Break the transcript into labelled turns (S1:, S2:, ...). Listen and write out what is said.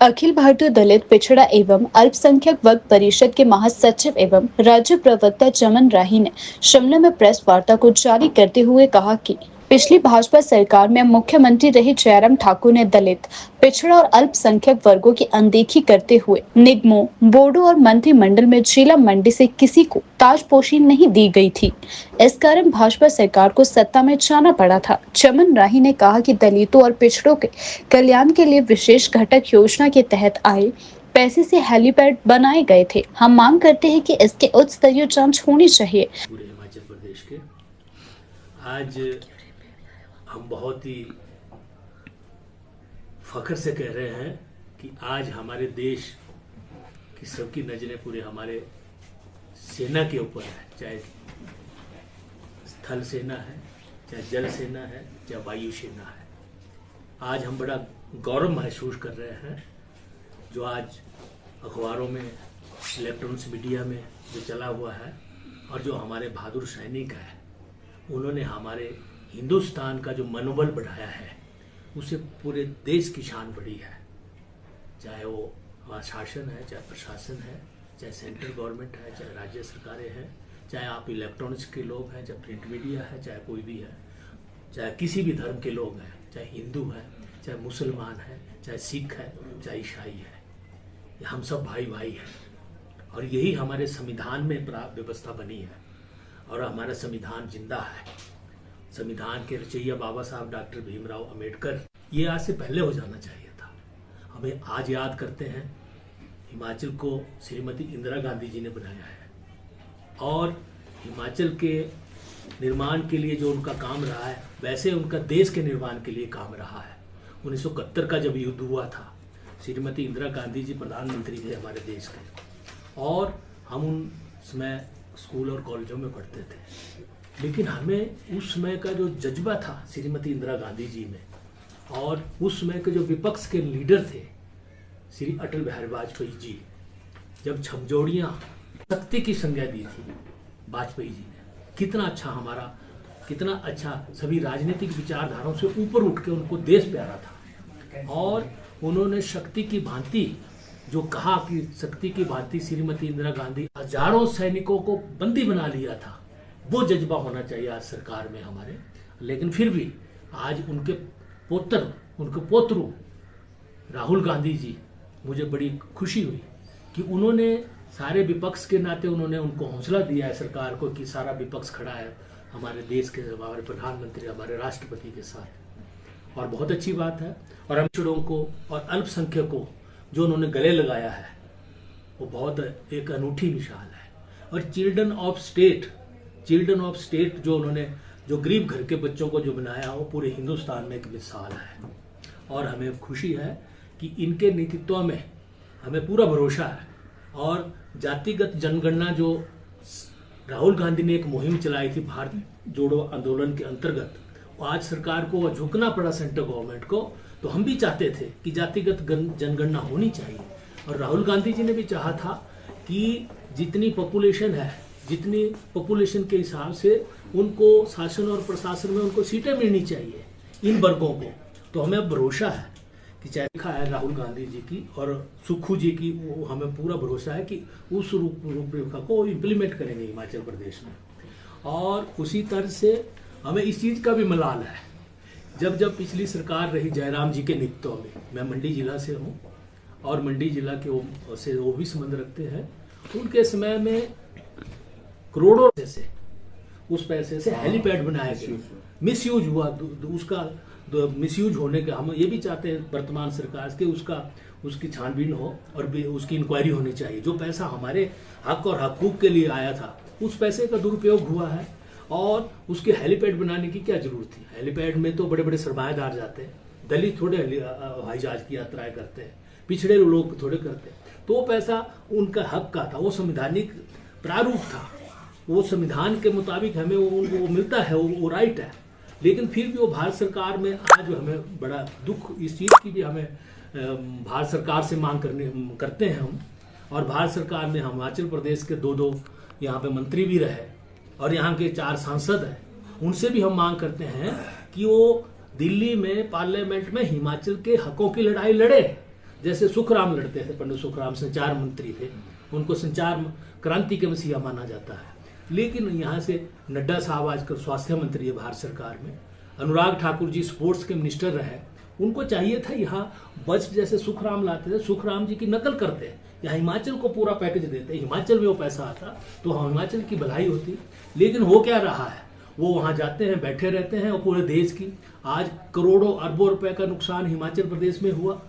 S1: अखिल भारतीय दलित पिछड़ा एवं अल्पसंख्यक वर्ग परिषद के महासचिव एवं राज्य प्रवक्ता चमन राही ने शिमला में प्रेस वार्ता को जारी करते हुए कहा कि पिछली भाजपा सरकार में मुख्यमंत्री रहे जयराम ठाकुर ने दलित, पिछड़ा और अल्पसंख्यक वर्गों की अनदेखी करते हुए निगमों, बोर्डों और मंत्रिमंडल में जिला मंडी से किसी को ताजपोशी नहीं दी गई थी। इस कारण भाजपा सरकार को सत्ता में जाना पड़ा था। चमन राही ने कहा कि दलितों और पिछड़ों के कल्याण के लिए विशेष घटक योजना के तहत आए पैसे से हेलीपैड बनाए गए थे। हम मांग करते हैं कि इसके उच्च स्तरीय जांच होनी चाहिए।
S2: पूरे हिमाचल प्रदेश के आज हम बहुत ही फख्र से कह रहे हैं कि आज हमारे देश की सबकी नजरें पूरे हमारे सेना के ऊपर है, चाहे स्थल सेना है, चाहे जल सेना है, चाहे वायु सेना है। आज हम बड़ा गौरव महसूस कर रहे हैं जो आज अखबारों में, इलेक्ट्रॉनिक्स मीडिया में जो चला हुआ है और जो हमारे बहादुर सैनिक हैं उन्होंने हमारे हिंदुस्तान का जो मनोबल बढ़ाया है उसे पूरे देश की शान बढ़ी है। चाहे वो हमारा शासन है, चाहे प्रशासन है, चाहे सेंट्रल गवर्नमेंट है, चाहे राज्य सरकारें हैं, चाहे आप इलेक्ट्रॉनिक्स के लोग हैं, चाहे प्रिंट मीडिया है, चाहे कोई भी है, चाहे किसी भी धर्म के लोग हैं, चाहे हिंदू है, चाहे मुसलमान है, चाहे सिख है, चाहे ईसाई है, हम सब भाई भाई हैं और यही हमारे संविधान में व्यवस्था बनी है और हमारा संविधान जिंदा है। संविधान के रचयिता बाबा साहब डॉक्टर भीमराव अंबेडकर, ये आज से पहले हो जाना चाहिए था। हमें आज याद करते हैं हिमाचल को श्रीमती इंदिरा गांधी जी ने बनाया है और हिमाचल के निर्माण के लिए जो उनका काम रहा है वैसे उनका देश के निर्माण के लिए काम रहा है। 1971 का जब युद्ध हुआ था, श्रीमती इंदिरा गांधी जी प्रधानमंत्री थे हमारे देश के और हम उन समय स्कूल और कॉलेजों में पढ़ते थे, लेकिन हमें उस समय का जो जज्बा था श्रीमती इंदिरा गांधी जी में और उस समय के जो विपक्ष के लीडर थे श्री अटल बिहारी वाजपेयी जी, जब झकझोरियां शक्ति की संज्ञा दी थी वाजपेयी जी ने, कितना अच्छा सभी राजनीतिक विचारधाराओं से ऊपर उठ के उनको देश प्यारा था और उन्होंने शक्ति की भांति जो कहा कि शक्ति की भांति श्रीमती इंदिरा गांधी हजारों सैनिकों को बंदी बना लिया था, वो जज्बा होना चाहिए आज सरकार में हमारे। लेकिन फिर भी आज उनके पोतरू राहुल गांधी जी, मुझे बड़ी खुशी हुई कि उन्होंने सारे विपक्ष के नाते उन्होंने उनको हौसला दिया है सरकार को कि सारा विपक्ष खड़ा है हमारे देश के, हमारे प्रधानमंत्री, हमारे राष्ट्रपति के साथ और बहुत अच्छी बात है। और हम पिछड़ों को और अल्पसंख्यकों को जो उन्होंने गले लगाया है वो बहुत एक अनूठी मिसाल है। और चिल्ड्रन ऑफ स्टेट जो उन्होंने जो गरीब घर के बच्चों को जो बनाया वो पूरे हिंदुस्तान में एक मिसाल है और हमें खुशी है कि इनके नेतृत्व में हमें पूरा भरोसा है। और जातिगत जनगणना जो राहुल गांधी ने एक मुहिम चलाई थी भारत जोड़ो आंदोलन के अंतर्गत, आज सरकार को झुकना पड़ा सेंट्रल गवर्नमेंट को, तो हम भी चाहते थे कि जातिगत जनगणना होनी चाहिए और राहुल गांधी जी ने भी चाहा था कि जितनी पॉपुलेशन है, जितनी पॉपुलेशन के हिसाब से उनको शासन और प्रशासन में उनको सीटें मिलनी चाहिए इन वर्गों को। तो हमें अब भरोसा है कि चाहे लिखा है राहुल गांधी जी की और सुक्खू जी की, वो हमें पूरा भरोसा है कि उस रूपरेखा को इम्प्लीमेंट करेंगे हिमाचल प्रदेश में। और उसी तरह से हमें इस चीज का भी मलाल है, जब पिछली सरकार रही जयराम जी के नेतृत्व में, मैं मंडी जिला से हूँ और मंडी जिला के से वो भी संबंध रखते हैं, उनके समय में करोड़ों से उस पैसे से हेलीपैड बनाया गया, मिसयूज हुआ, उसका मिसयूज होने का हम ये भी चाहते हैं वर्तमान सरकार के उसकी छानबीन हो और भी उसकी इंक्वायरी होनी चाहिए। जो पैसा हमारे हक और हकूक के लिए आया था उस पैसे का दुरुपयोग हुआ है और उसके हेलीपैड बनाने की क्या जरूरत थी। हेलीपैड में तो बड़े बड़े सरमाएदार जाते हैं, दलित थोड़े हवाई जहाज की यात्राएं करते हैं, पिछड़े लोग थोड़े करते हैं, तो वो पैसा उनका हक का था, वो संवैधानिक प्रारूप था, वो संविधान के मुताबिक हमें वो मिलता है, वो राइट है। लेकिन फिर भी वो भारत सरकार में आज हमें बड़ा दुख इस चीज की भी हमें भारत सरकार से मांग करते हैं हम। और भारत सरकार में हिमाचल प्रदेश के दो यहाँ पे मंत्री भी रहे और यहाँ के 4 सांसद हैं, उनसे भी हम मांग करते हैं कि वो दिल्ली में पार्लियामेंट में हिमाचल के हकों की लड़ाई लड़े, जैसे सुखराम लड़ते थे, पंडित सुखराम संचार मंत्री थे, उनको संचार क्रांति के मसीहा माना जाता है। लेकिन यहाँ से नड्डा साहब आजकल स्वास्थ्य मंत्री है भारत सरकार में, अनुराग ठाकुर जी स्पोर्ट्स के मिनिस्टर रहे, उनको चाहिए था यहाँ बजट जैसे सुखराम लाते थे, सुखराम जी की नकल करते, यहाँ हिमाचल को पूरा पैकेज देते, हिमाचल में वो पैसा आता तो हिमाचल की भलाई होती। लेकिन हो क्या रहा है, वो वहाँ जाते हैं, बैठे रहते हैं और पूरे देश की आज करोड़ों अरबों रुपए का नुकसान हिमाचल प्रदेश में हुआ।